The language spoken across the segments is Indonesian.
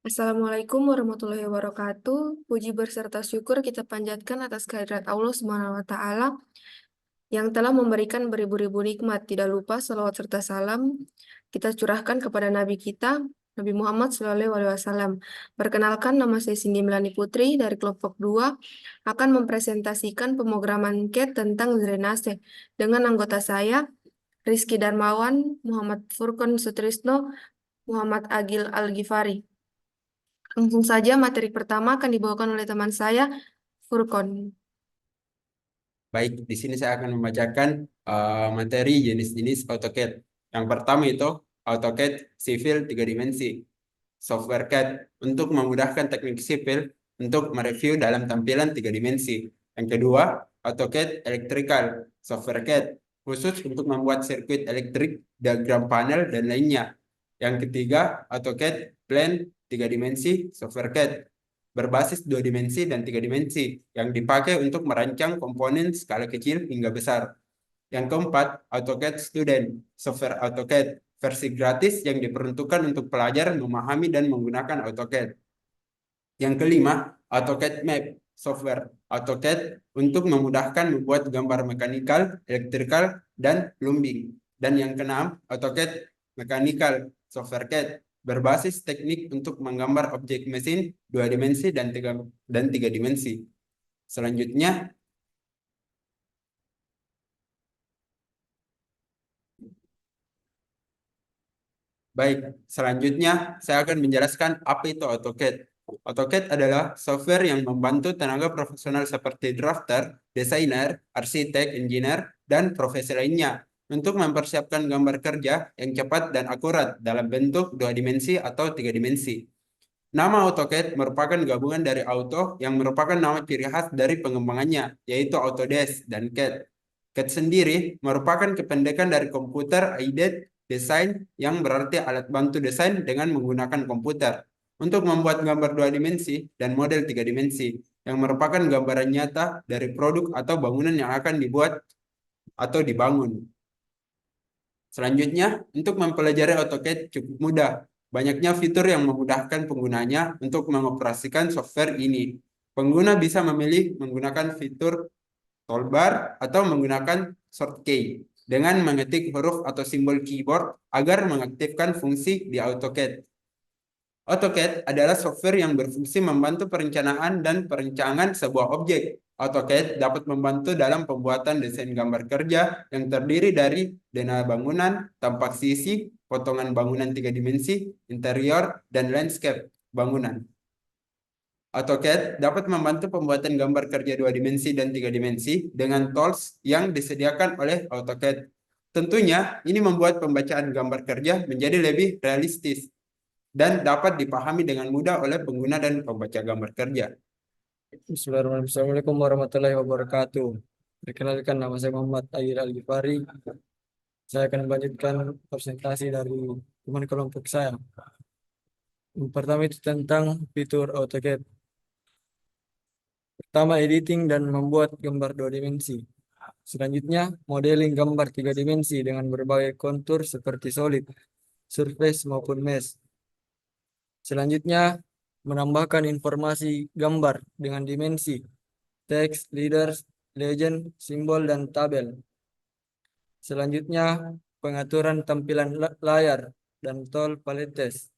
Assalamualaikum warahmatullahi wabarakatuh. Puji berserta syukur kita panjatkan atas kehadirat Allah Subhanahu wa Ta'ala yang telah memberikan beribu-ribu nikmat. Tidak lupa salawat serta salam kita curahkan kepada Nabi kita, Nabi Muhammad SAW. Perkenalkan, nama saya Cindy Melani Putri dari kelompok 2 akan mempresentasikan pemrograman CAT tentang drainase dengan anggota saya Rizky Darmawan, Muhammad Furkon Sutrisno, Muhammad Agil Al-Ghifari. Langsung saja materi pertama akan dibawakan oleh teman saya, Furkon. Baik, di sini saya akan membacakan materi jenis-jenis AutoCAD. Yang pertama itu AutoCAD Civil 3 dimensi, software CAD untuk memudahkan teknik sipil untuk mereview dalam tampilan 3 dimensi. Yang kedua, AutoCAD Electrical, software CAD khusus untuk membuat sirkuit elektrik, diagram panel, dan lainnya. Yang ketiga, AutoCAD Plan 3 dimensi, software CAD berbasis 2 dimensi dan 3 dimensi yang dipakai untuk merancang komponen skala kecil hingga besar. Yang keempat, AutoCAD Student, software AutoCAD versi gratis yang diperuntukkan untuk pelajar memahami dan menggunakan AutoCAD. Yang kelima, AutoCAD Map, software AutoCAD untuk memudahkan membuat gambar mekanikal, elektrikal, dan plumbing. Dan yang keenam, AutoCAD Mechanical, software CAD berbasis teknik untuk menggambar objek mesin 2 dimensi dan 3 dimensi. Selanjutnya, selanjutnya saya akan menjelaskan apa itu AutoCAD. AutoCAD adalah software yang membantu tenaga profesional seperti drafter, desainer, arsitek, engineer, dan profesi lainnya untuk mempersiapkan gambar kerja yang cepat dan akurat dalam bentuk 2 dimensi atau 3 dimensi. Nama AutoCAD merupakan gabungan dari auto yang merupakan nama ciri khas dari pengembangannya, yaitu Autodesk dan CAD. CAD sendiri merupakan kependekan dari Computer Aided Design yang berarti alat bantu desain dengan menggunakan komputer untuk membuat gambar 2 dimensi dan model 3 dimensi yang merupakan gambaran nyata dari produk atau bangunan yang akan dibuat atau dibangun. Selanjutnya, untuk mempelajari AutoCAD cukup mudah. Banyaknya fitur yang memudahkan penggunanya untuk mengoperasikan software ini. Pengguna bisa memilih menggunakan fitur toolbar atau menggunakan shortcut dengan mengetik huruf atau simbol keyboard agar mengaktifkan fungsi di AutoCAD. AutoCAD adalah software yang berfungsi membantu perencanaan dan perencanaan sebuah objek. AutoCAD dapat membantu dalam pembuatan desain gambar kerja yang terdiri dari dana bangunan, tampak sisi, potongan bangunan 3 dimensi, interior, dan landscape bangunan. AutoCAD dapat membantu pembuatan gambar kerja 2 dimensi dan 3 dimensi dengan tools yang disediakan oleh AutoCAD. Tentunya, ini membuat pembacaan gambar kerja menjadi lebih realistis dan dapat dipahami dengan mudah oleh pengguna dan pembaca gambar kerja. Bismillahirrahmanirrahim. Assalamualaikum warahmatullahi wabarakatuh. Perkenalkan, nama saya Muhammad Agil Al-Ghifari. Saya akan melanjutkan presentasi dari teman kelompok saya. Yang pertama itu tentang fitur AutoCAD. Pertama, editing dan membuat gambar 2 dimensi. Selanjutnya, modeling gambar 3 dimensi dengan berbagai kontur seperti solid, surface maupun mesh. Selanjutnya, menambahkan informasi gambar dengan dimensi, teks, leaders, legend, simbol, dan tabel. Selanjutnya, pengaturan tampilan layar dan tool palettes.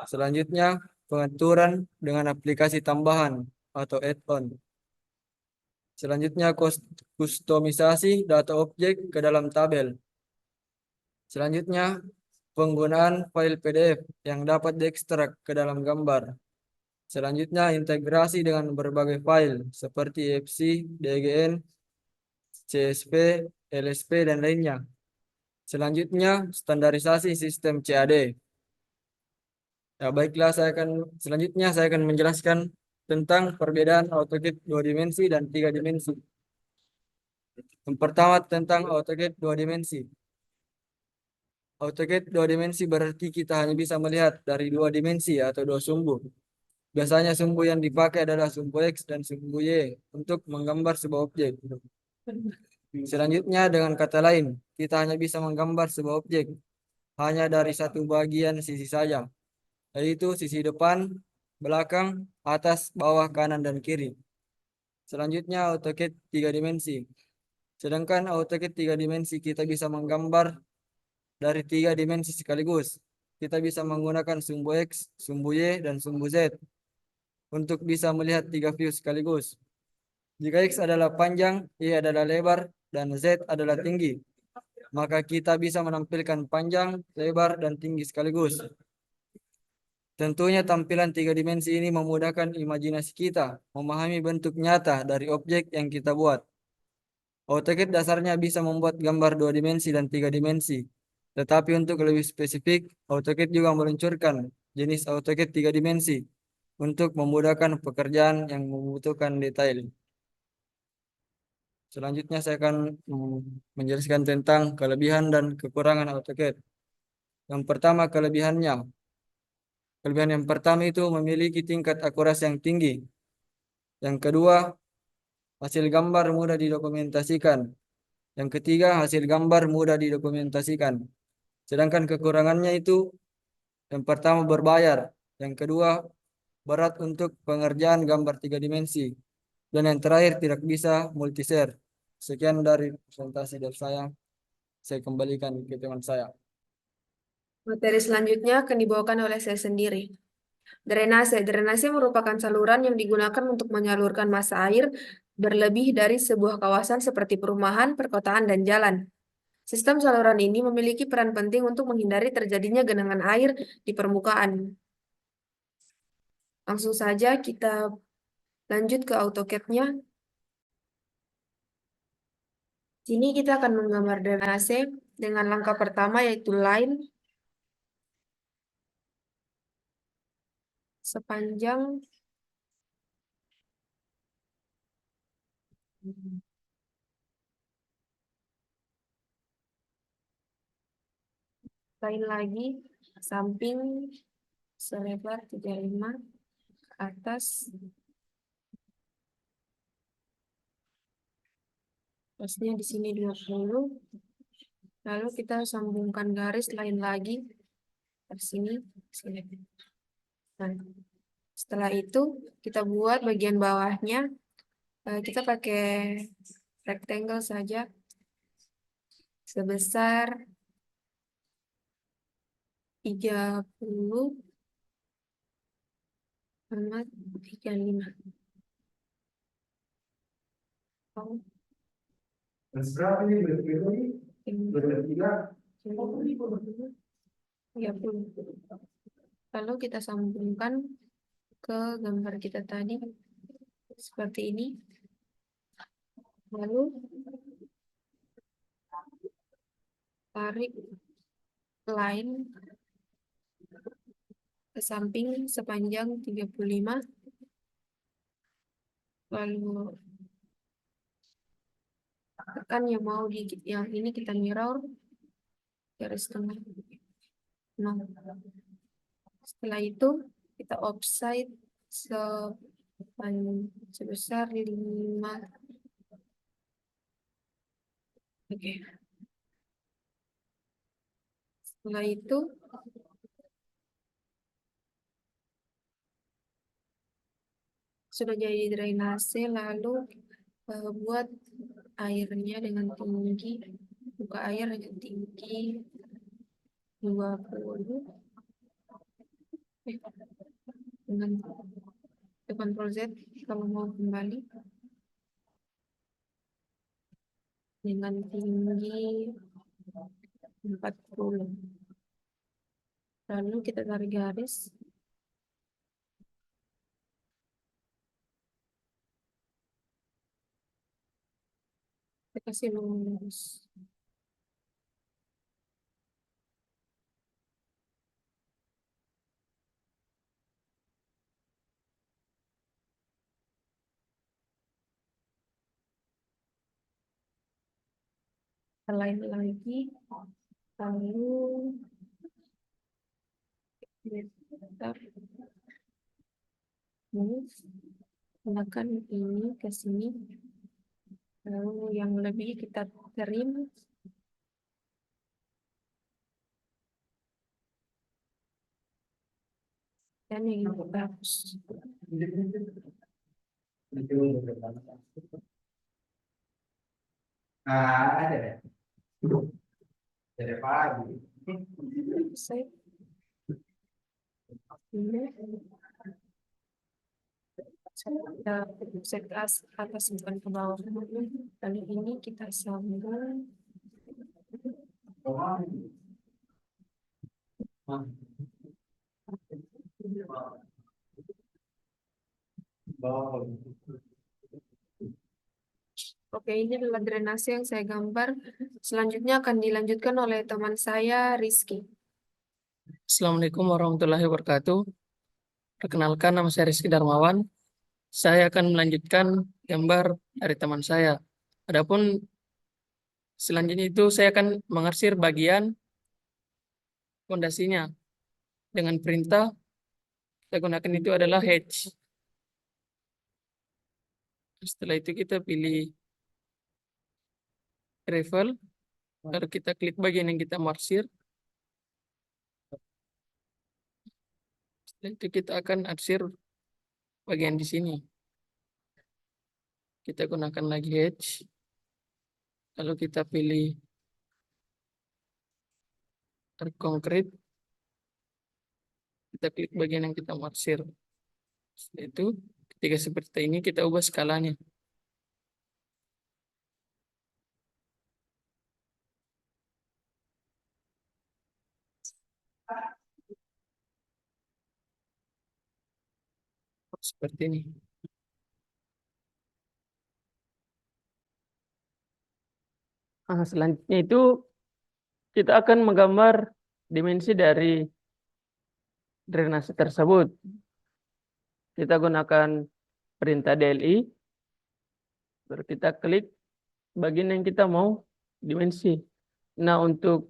Selanjutnya, pengaturan dengan aplikasi tambahan atau add-on. Selanjutnya, kustomisasi data objek ke dalam tabel. Selanjutnya, penggunaan file PDF yang dapat diekstrak ke dalam gambar. Selanjutnya, integrasi dengan berbagai file seperti EXE, DGN, CSV, LSP, dan lainnya. Selanjutnya, standarisasi sistem CAD. Ya, baiklah, selanjutnya saya akan menjelaskan tentang perbedaan AutoCAD 2 dimensi dan 3 dimensi. Yang pertama tentang AutoCAD 2 dimensi. AutoCAD 2 dimensi berarti kita hanya bisa melihat dari 2 dimensi atau 2 sumbu. Biasanya sumbu yang dipakai adalah sumbu X dan sumbu Y untuk menggambar sebuah objek. Selanjutnya, dengan kata lain, kita hanya bisa menggambar sebuah objek hanya dari satu bagian sisi saja. yaitu sisi depan, belakang, atas, bawah, kanan, dan kiri. Selanjutnya AutoCAD 3 dimensi. Sedangkan AutoCAD 3 dimensi kita bisa menggambar dari 3 dimensi sekaligus. Kita bisa menggunakan sumbu X, sumbu Y, dan sumbu Z untuk bisa melihat 3 view sekaligus. Jika X adalah panjang, Y adalah lebar, dan Z adalah tinggi, maka kita bisa menampilkan panjang, lebar, dan tinggi sekaligus. Tentunya tampilan 3 dimensi ini memudahkan imajinasi kita memahami bentuk nyata dari objek yang kita buat. AutoCAD dasarnya bisa membuat gambar 2 dimensi dan 3 dimensi. Tetapi untuk lebih spesifik, AutoCAD juga meluncurkan jenis AutoCAD 3 dimensi untuk memudahkan pekerjaan yang membutuhkan detail. Selanjutnya saya akan menjelaskan tentang kelebihan dan kekurangan AutoCAD. Yang pertama, kelebihannya. Kelebihan yang pertama itu memiliki tingkat akurasi yang tinggi. Yang kedua, hasil gambar mudah didokumentasikan. Yang ketiga, hasil gambar mudah didokumentasikan. Sedangkan kekurangannya itu yang pertama berbayar. Yang kedua, berat untuk pengerjaan gambar 3 dimensi. Dan yang terakhir, tidak bisa multi-share. Sekian dari presentasi dari saya kembalikan ke teman saya. Materi selanjutnya akan dibawakan oleh saya sendiri. Drainase. Drainase merupakan saluran yang digunakan untuk menyalurkan massa air berlebih dari sebuah kawasan seperti perumahan, perkotaan, dan jalan. Sistem saluran ini memiliki peran penting untuk menghindari terjadinya genangan air di permukaan. Langsung saja kita lanjut ke AutoCAD-nya. Sini kita akan menggambar drainase dengan langkah pertama yaitu line sepanjang line lagi samping selebar 35 ke atas. Pasnya di sini 20. Lalu kita sambungkan garis lain lagi dari sini. Nah, setelah itu kita buat bagian bawahnya. Kita pakai rectangle saja sebesar 30 sama 35. Oh, Berapa ini berapa ini? 30. Lalu kita sambungkan ke gambar kita tadi seperti ini. Lalu tarik line ke samping sepanjang 35. Lalu tekan yang mau yang ini kita mirror garis tengah. Nah, setelah itu kita offset sebesar 5. Oke. Setelah itu sudah jadi drainase, lalu buat airnya dengan tinggi, buka air dengan tinggi 20. Dengan Ctrl Z kalau mau kembali dengan tinggi 40. Lalu kita tarik garis. Kita kasih lurus. Lain lagi, lalu kita move, gunakan ini ke sini, lalu yang lebih kita trim. Dan yang ini bagus. Ada deh. Dari pagi. Saya ini saya set atas bukan ke bawah. Dan ini kita sambung. Oke, ini adalah drainase yang saya gambar. Selanjutnya akan dilanjutkan oleh teman saya, Rizky. Assalamualaikum warahmatullahi wabarakatuh. Perkenalkan, nama saya Rizky Darmawan. Saya akan melanjutkan gambar dari teman saya. Adapun selanjutnya itu saya akan mengarsir bagian fondasinya dengan perintah kita gunakan itu adalah hatch. Setelah itu kita pilih gravel, lalu kita klik bagian yang kita marsir. Setelah itu kita akan arsir bagian di sini. Kita gunakan lagi hatch, lalu kita pilih konkret, kita klik bagian yang kita marsir. Setelah itu ketika seperti ini kita ubah skalanya. Seperti ini. Nah, selanjutnya itu kita akan menggambar dimensi dari drainase tersebut. Kita gunakan perintah DLI, baru kita klik bagian yang kita mau dimensi. Nah, untuk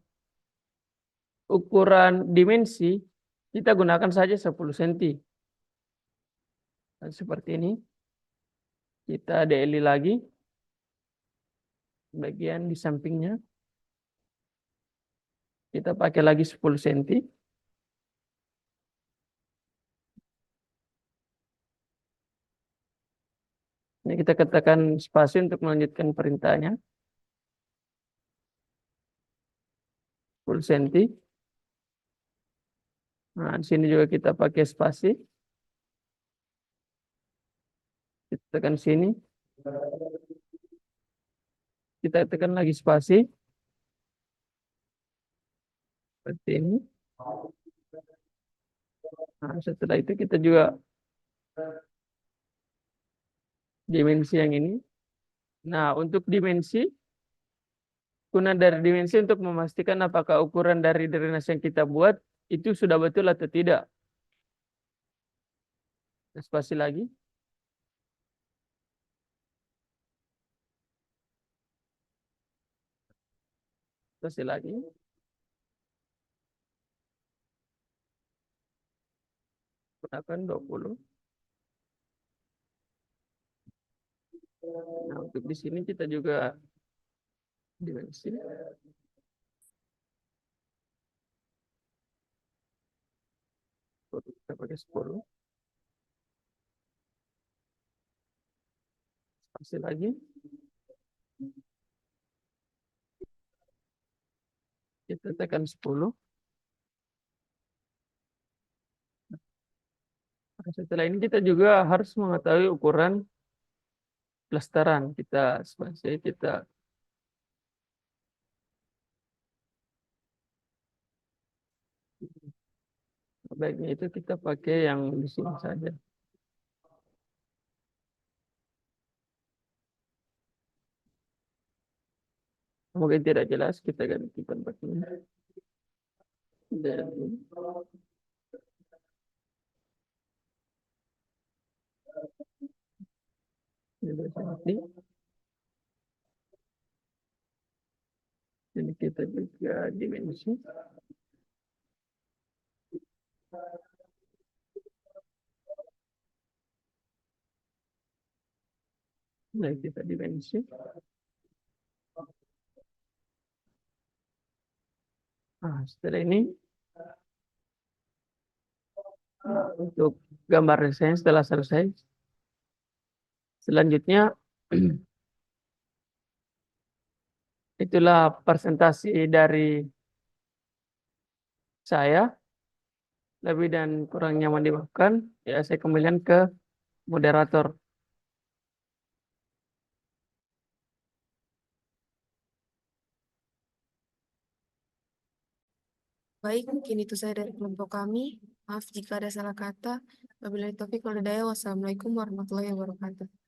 ukuran dimensi, kita gunakan saja 10 cm. Nah, seperti ini. Kita DLI lagi. Bagian di sampingnya. Kita pakai lagi 10 cm. Ini kita katakan spasi untuk melanjutkan perintahnya. 10 cm. Nah, di sini juga kita pakai spasi. Kita tekan sini. Kita tekan lagi spasi. Seperti ini. Nah, setelah itu kita juga dimensi yang ini. Nah, untuk dimensi, guna dari dimensi untuk memastikan apakah ukuran dari drainase yang kita buat itu sudah betul atau tidak. Spasi lagi. Spasi lagi. Gunakan 20. Nah, untuk di sini kita juga dimensi. Kita pakai 10. Spasi lagi. Kita tekan 10. Nah, setelah ini kita juga harus mengetahui ukuran plesteran. Kita spasi, kita baiknya itu kita pakai yang di sini saja. Mungkin tidak jelas, kita ganti tempatnya. Dan ini kita juga dimensi. Nah, kita dimensi. Nah, setelah ini untuk gambar desain setelah selesai. Selanjutnya, itulah presentasi dari saya. Lebih dan kurangnya mohon dimaafkan. Ya, saya kembalikan ke moderator. Baik, mungkin itu saya dari kelompok kami. Maaf jika ada salah kata. Wabillahi taufiq wal hidayah. Wassalamualaikum warahmatullahi wabarakatuh.